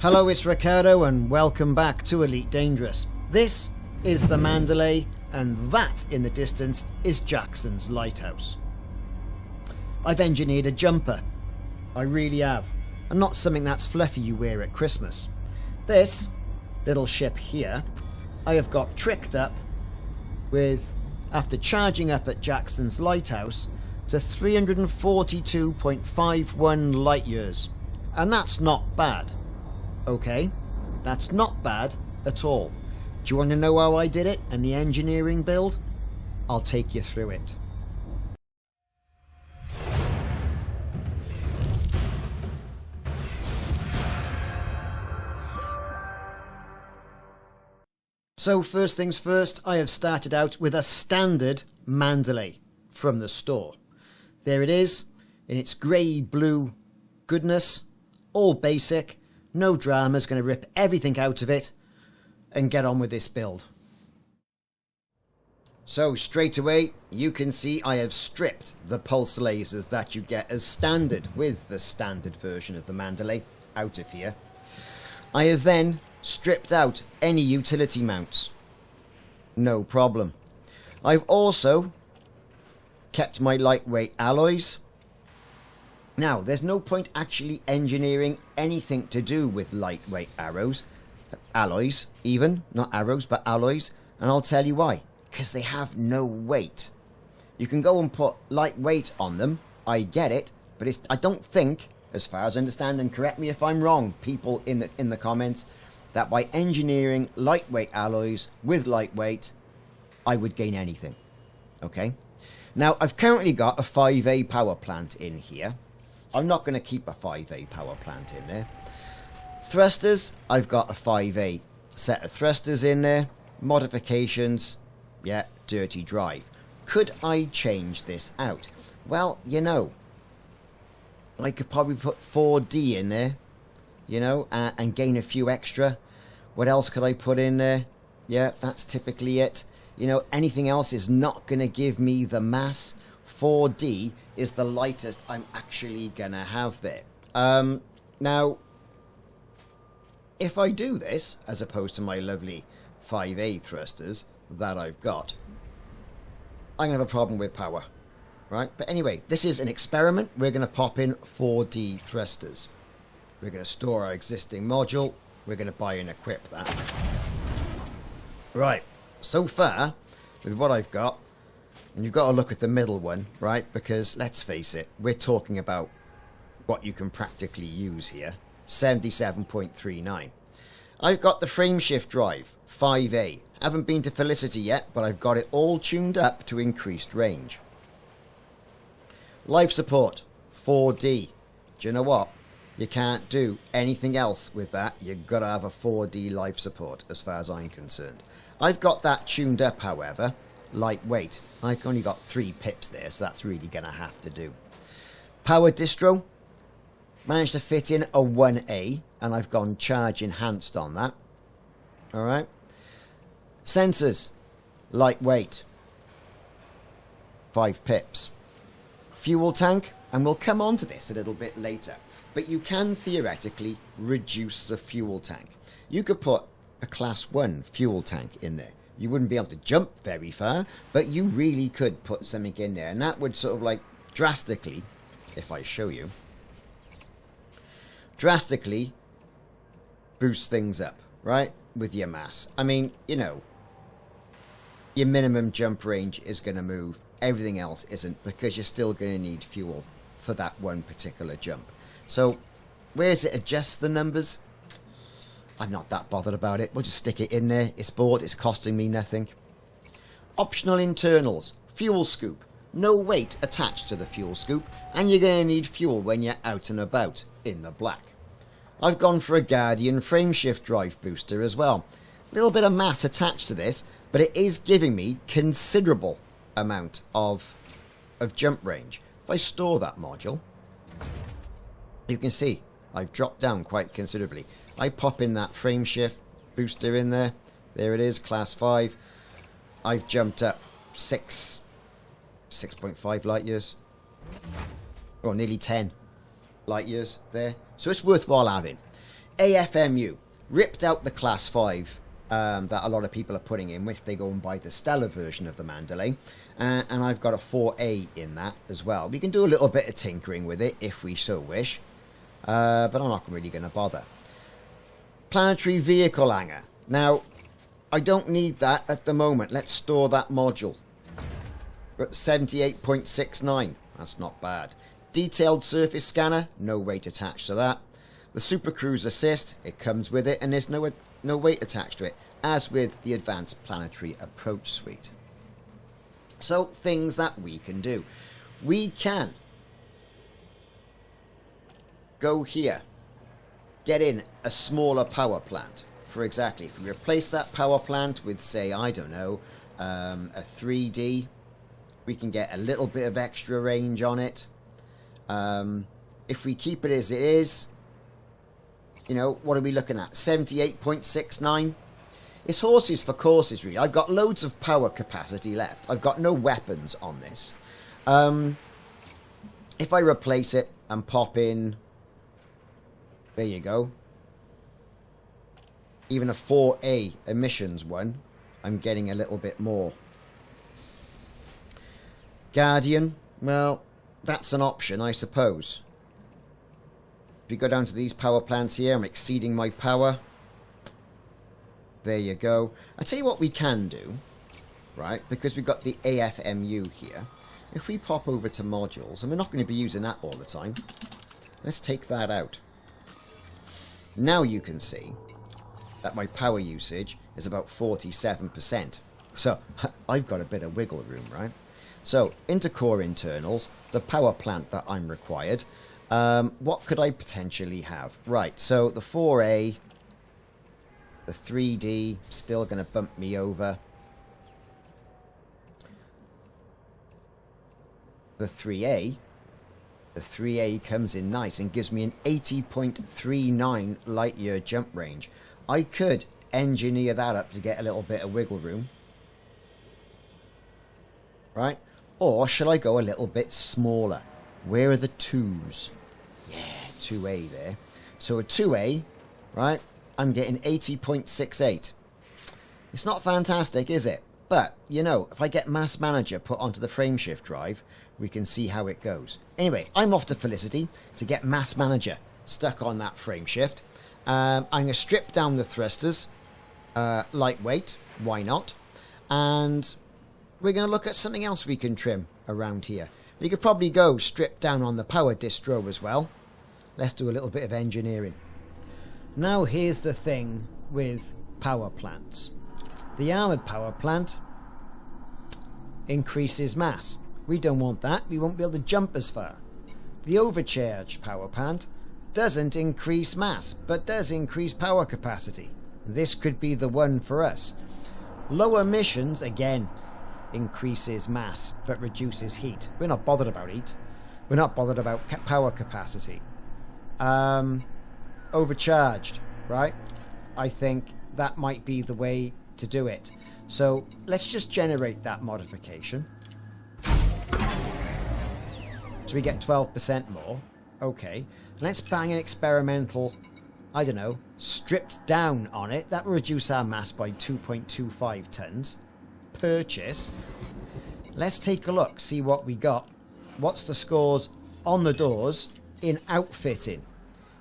Hello, it's Ricardo and welcome back to Elite Dangerous. This is the Mandalay and that in the distance is Jackson's lighthouse. I've engineered a jumper. I really have. And not something that's fluffy you wear at Christmas. This little ship here I have got tricked up with, after charging up at Jackson's lighthouse, to 342.51 light years. And that's not bad. Okay, that's not bad at all. Do you want to know how I did it and the engineering build? I'll take you through it. So first things first, I have started out with a standard Mandalay from the store. There it is, in its grey-blue goodness, all basic. No drama's going to rip everything out of it and get on with this build. So straight away you can see I have stripped the pulse lasers that you get as standard with the standard version of the Mandalay out of here. I have then stripped out any utility mounts. No problem. I've also kept my lightweight alloys. Now, there's no point actually engineering anything to do with lightweight alloys even, not arrows, but alloys, and I'll tell you why. Because they have no weight. You can go and put lightweight on them, I get it, but I don't think, as far as I understand, and correct me if I'm wrong, people in the comments, that by engineering lightweight alloys with lightweight, I would gain anything. Okay? Now, I've currently got a 5A power plant in here. I'm not going to keep a 5A power plant in there. Thrusters, I've got a 5A set of thrusters in there. Modifications, yeah, dirty drive. Could I change this out? Well, you know, I could probably put 4D in there, you know, and gain a few extra. What else could I put in there? Yeah, that's typically it. You know, anything else is not going to give me the mass. 4D is the lightest I'm actually gonna have there. Now, if I do this, as opposed to my lovely 5A thrusters that I've got, I'm gonna have a problem with power, right? But anyway, this is an experiment. We're gonna pop in 4D thrusters. We're gonna store our existing module. We're gonna buy and equip that. Right, so far, with what I've got, and you've got to look at the middle one, right? Because, let's face it, we're talking about what you can practically use here. 77.39. I've got the frame shift drive, 5A. Haven't been to Felicity yet, but I've got it all tuned up to increased range. Life support, 4D. Do you know what? You can't do anything else with that. You've got to have a 4D life support, as far as I'm concerned. I've got that tuned up, however, lightweight. I've only got 3 pips there, so that's really going to have to do. Power distro, managed to fit in a 1A, and I've gone charge enhanced on that. Alright. Sensors, lightweight, 5 pips. Fuel tank, and we'll come on to this a little bit later, but you can theoretically reduce the fuel tank. You could put a class 1 fuel tank in there. You wouldn't be able to jump very far, but you really could put something in there. And that would sort of like drastically, if I show you, drastically boost things up, right? With your mass. I mean, you know, your minimum jump range is going to move. Everything else isn't, because you're still going to need fuel for that one particular jump. So, where does it adjust the numbers? I'm not that bothered about it. We'll just stick it in there. It's bought. It's costing me nothing. Optional internals. Fuel scoop. No weight attached to the fuel scoop. And you're going to need fuel when you're out and about in the black. I've gone for a Guardian frame shift drive booster as well. A little bit of mass attached to this, but it is giving me considerable amount of jump range. If I store that module, you can see I've dropped down quite considerably. I pop in that frame shift booster in there. There it is, class 5. I've jumped up 6.5 light years. Or nearly 10 light years there. So it's worthwhile having. AFMU. Ripped out the Class 5 that a lot of people are putting in, which they go and buy the Stellar version of the Mandalay. And I've got a 4A in that as well. We can do a little bit of tinkering with it if we so wish. But I'm not really going to bother. Planetary vehicle hanger. Now, I don't need that at the moment. Let's store that module. 78.69. That's not bad. Detailed surface scanner. No weight attached to that. The Super Cruise Assist. It comes with it, and there's no weight attached to it, as with the Advanced Planetary Approach Suite. So, things that we can do. We can go here. Get in a smaller power plant. For exactly, if we replace that power plant with, say, I don't know, a 3D, we can get a little bit of extra range on it. If we keep it as it is, you know, what are we looking at? 78.69? It's horses for courses, really. I've got loads of power capacity left. I've got no weapons on this. If I replace it and pop in, there you go. Even a 4A emissions one, I'm getting a little bit more. Guardian, well, that's an option, I suppose. If we go down to these power plants here, I'm exceeding my power. There you go. I'll tell you what we can do, right? Because we've got the AFMU here. If we pop over to modules, and we're not going to be using that all the time, let's take that out. Now you can see that my power usage is about 47%. So I've got a bit of wiggle room, right? So into core internals, the power plant that I'm required. What could I potentially have? Right, so the 4A, the 3D, still going to bump me over. The 3A comes in nice and gives me an 80.39 light year jump range. I could engineer that up to get a little bit of wiggle room. Right? Or shall I go a little bit smaller? Where are the 2s? Yeah, 2A there. So a 2A, right? I'm getting 80.68. It's not fantastic, is it? But, you know, if I get Mass Manager put onto the frameshift drive, we can see how it goes. Anyway, I'm off to Felicity to get Mass Manager stuck on that frameshift. I'm going to strip down the thrusters, lightweight, why not? And we're going to look at something else we can trim around here. We could probably go strip down on the power distro as well. Let's do a little bit of engineering. Now here's the thing with power plants. The armoured power plant increases mass. We don't want that. We won't be able to jump as far. The overcharged power plant doesn't increase mass, but does increase power capacity. This could be the one for us. Low emissions, again, increases mass, but reduces heat. We're not bothered about heat. We're not bothered about power capacity. Overcharged, right? I think that might be the way to do it. So let's just generate that modification. So we get 12% more. Okay. Let's bang an experimental, I don't know, stripped down on it. That will reduce our mass by 2.25 tons. Purchase. Let's take a look, see what we got. What's the scores on the doors in outfitting?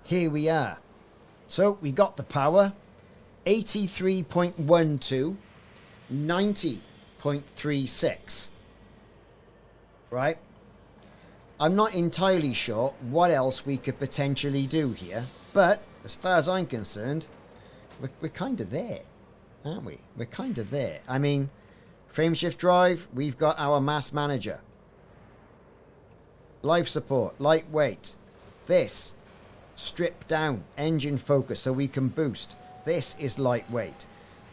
Here we are. So we got the power, 83.12, 90.36. Right? I'm not entirely sure what else we could potentially do here, but as far as I'm concerned, we're kind of there, aren't we? We're kind of there. I mean, frameshift drive, we've got our mass manager. Life support, lightweight. This, strip down, engine focus so we can boost. This is lightweight.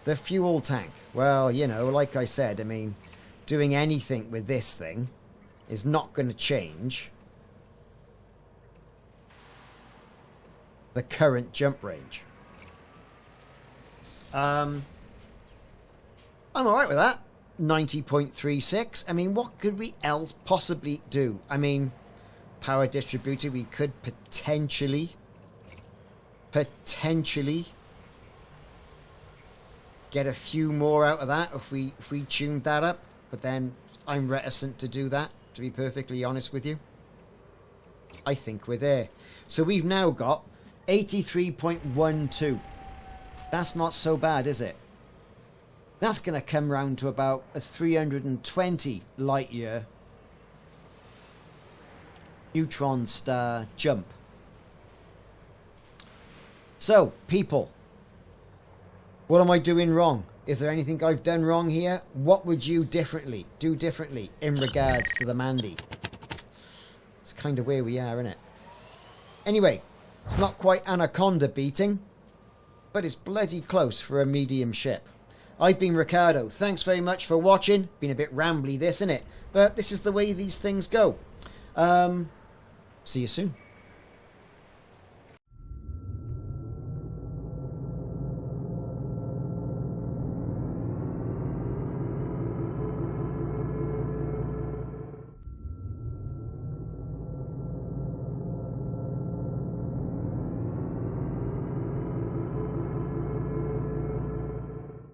The fuel tank, well, you know, like I said, I mean, doing anything with this thing is not going to change the current jump range. I'm alright with that. 90.36. I mean, what could we else possibly do? I mean, power distributor, we could potentially potentially get a few more out of that if we tuned that up, but then I'm reticent to do that, to be perfectly honest with you. I think we're there. So we've now got 83.12. That's not so bad, is it? That's going to come round to about a 320 light year neutron star jump. So, people, what am I doing wrong? Is there anything I've done wrong here? What would you do differently in regards to the Mandy? It's kind of where we are, isn't it? Anyway, it's not quite Anaconda beating, but it's bloody close for a medium ship. I've been Ricardo. Thanks very much for watching. Been a bit rambly this, innit? But this is the way these things go. See you soon.